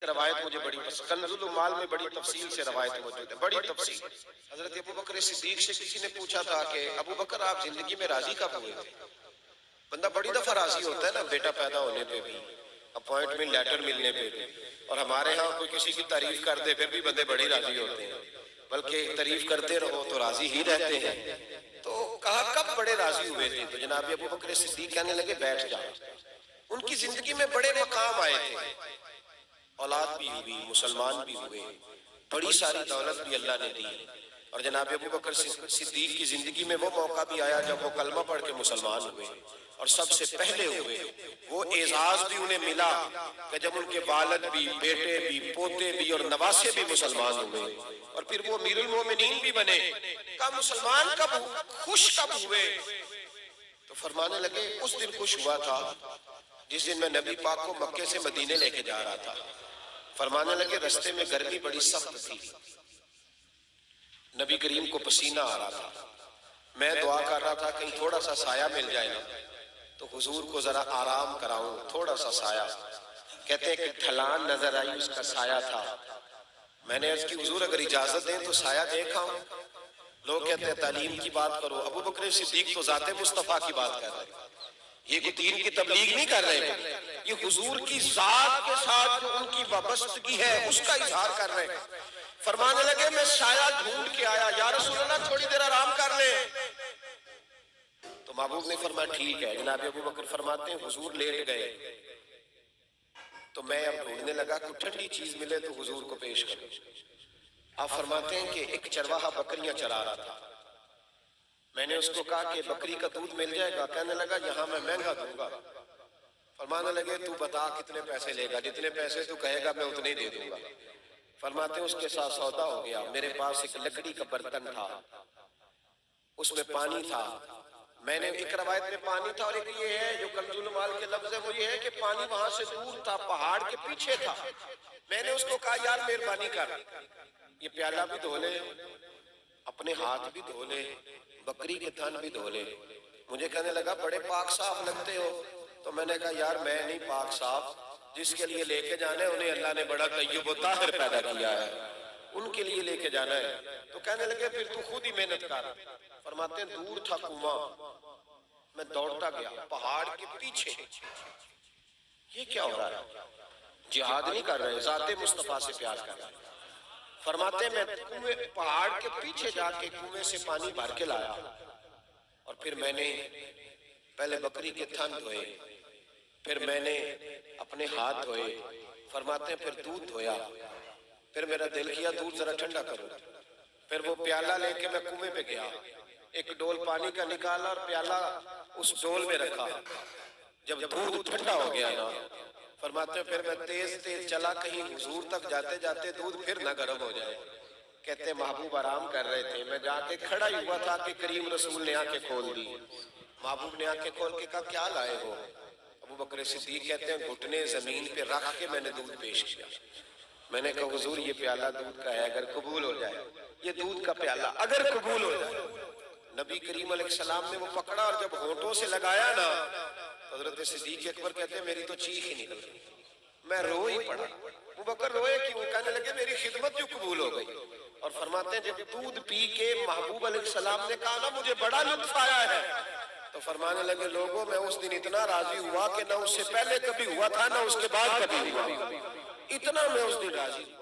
روایت مجھے بڑی پسند، کنز العمال میں بڑی تفصیل سے روایت موجود ہے، بڑی تفصیل۔ حضرت ابو بکر صدیق سے کسی نے پوچھا تھا کہ ابو بکر آپ زندگی میں راضی کب ہوئے تھے؟ بندہ بڑی دفعہ راضی ہوتا ہے نا، بیٹا پیدا ہونے پہ بھی، اپوائنٹمنٹ لیٹر ملنے پہ بھی، اور ہمارے ہاں کوئی کسی کی تعریف کر دے پھر بھی بندے بڑی راضی ہوتے ہیں، بلکہ تعریف کرتے رہو تو راضی ہی رہتے ہیں۔ تو کہا کب بڑے راضی ہوئے تھے؟ تو جناب ابو بکر صدیق کہنے لگے بیٹھ جا۔ ان کی زندگی میں بڑے مقام آئے تھے، اولاد بھی ہوئی، مسلمان بھی ہوئے، بڑی ساری دولت بھی اللہ نے دی، اور جناب ابو بکر صدیق کی زندگی میں وہ موقع بھی آیا جب وہ کلمہ پڑھ کے مسلمان ہوئے، اور سب سے پہلے ہوئے۔ وہ اعزاز بھی انہیں ملا کہ جب ان کے والد بھی، بیٹے بھی، پوتے بھی اور نواسے بھی مسلمان ہوئے، اور پھر وہ امیر المومنین بھی بنے۔ کہا مسلمان کب، خوش کب ہوئے؟ تو فرمانے لگے اس دن خوش ہوا تھا جس دن میں نبی پاک کو مکے سے مدینے لے کے جا رہا تھا۔ فرمانے لگے رستے میں گرمی بڑی سخت تھی، نبی کریم کو پسینہ آ رہا تھا، میں دعا کر رہا تھا کہیں تھوڑا سا سایہ مل جائے نا تو حضور کو ذرا آرام کراؤں، تھوڑا سا سایہ۔ کہتے ہیں کہ ڈھلان نظر آئی، اس کا سایہ تھا۔ میں نے عرض کی حضور اگر اجازت دیں تو سایہ دیکھا ہوں۔ لوگ کہتے ہیں تعلیم کی بات کرو، ابو بکر صدیق تو ذات مصطفیٰ کی بات کر رہے ہیں، یہ کوئی دین کی تبلیغ نہیں کر رہے ہیں، یہ حضور کی ذات کے ساتھ جو ان کی وابستگی ہے اس کا اظہار کر رہے ہیں۔ فرمانے لگے میں سایہ ڈھونڈ کے آیا، یا رسول اللہ تھوڑی دیر آرام کر لیں۔ تو محبوب نے فرمایا ٹھیک ہے۔ جناب ابو بکر فرماتے ہیں حضور لیٹ گئے تو میں اب ڈھونڈنے لگا کہ ٹھنڈی چیز ملے تو حضور کو پیش کروں۔ آپ فرماتے ہیں کہ ایک چرواہا بکریاں چرا رہا تھا، میں نے اس کو کہا کہ بکری کا دودھ مل جائے گا؟ کہنے لگا یہاں میں مہنگا دوں گا۔ فرمانے لگے تو بتا کتنے پیسے لے گا؟ جتنے پیسے تو کہے گا میں اتنے ہی دے دوں گا۔ فرماتے ہیں اس کے ساتھ سودا ہو گیا۔ میرے پاس ایک لکڑی کا برتن تھا، اس میں پانی تھا، میں نے ایک روایت میں پانی تھا، اور ایک یہ ہے جو کنز العمال کے لفظ ہے وہ یہ ہے کہ پانی وہاں سے دور تھا، پہاڑ کے پیچھے تھا۔ میں نے اس کو کہا یار مہربانی کر، یہ پیالہ بھی دھو لے، اپنے ہاتھ بھی دھو لے، بکری کے تھن بھی دھو لے۔ مجھے کہنے لگا بڑے پاک صاف لگتے ہو۔ تو میں نے کہا یار میں نہیں پاک صاف، جس کے لیے لے کے جانا ہے انہیں اللہ نے بڑا طیب و طاہر پیدا کیا ہے، ان کے لیے لے کے جانا ہے۔ تو کہنے لگے پھر تو خود ہی محنت کر۔ فرماتے ہیں دور تھا کنواں، میں دوڑتا گیا پہاڑ کے پیچھے۔ یہ کیا ہو رہا ہے؟ جہاد نہیں کر رہے، ذات مصطفیٰ سے پیار کر رہے۔ فرماتے ہیں میں پہاڑ کے پیچھے جا کے کنویں سے پانی بھر کے لایا، اور پھر میں نے پہلے بکری کے تھن دھوئے، پھر میں نے اپنے ہاتھ دھوئے۔ فرماتے ہیں پھر دودھ دھویا، پھر میرا دل کیا دودھ ذرا ٹھنڈا کرو، پھر وہ پیالہ لے کے میں کنویں پہ گیا، ایک ڈول پانی کا نکالا اور پیالہ اس ڈول میں رکھا۔ جب دودھ ٹھنڈا ہو گیا نا، فرماتے ہیں پھر میں تیز تیز چلا کہیں حضور تک جاتے جاتے دودھ پھر نہ گرم ہو جائے۔ کہتے ہیں محبوب آرام کر رہے تھے، میں جا کے کھڑا ہی ہوا تھا کہ کریم رسول نے آنکھیں کھول دی۔ محبوب نے آنکھیں کھول کے کہا کیا لائے ہو؟ ابو بکر صدیق کہتے ہیں گھٹنے زمین پہ رکھ کے میں نے دودھ پیش کیا۔ میں نے کہا حضور یہ پیالہ دودھ کا ہے، اگر قبول ہو جائے، یہ دودھ کا پیالہ اگر قبول ہو جائے۔ نبی کریم علیہ السلام نے وہ پکڑا اور جب ہونٹوں سے لگایا نا، حضرت صدیق اکبر کہتے ہیں میری تو چیخ ہی نکل گئی، میں رو ہی پڑا۔ ابو بکر روئے کیوں؟ کہنے لگے میری خدمت جو قبول ہو گئی۔ اور فرماتے ہیں جب دودھ پی کے محبوب علیہ السلام نے کہا نا مجھے بڑا لطف آیا ہے، تو فرمانے لگے لوگوں میں اس دن اتنا راضی ہوا کہ نہ اس سے پہلے کبھی ہوا تھا نہ اس کے بعد کبھی ہوا، اتنا میں اس دن راضی ہوا۔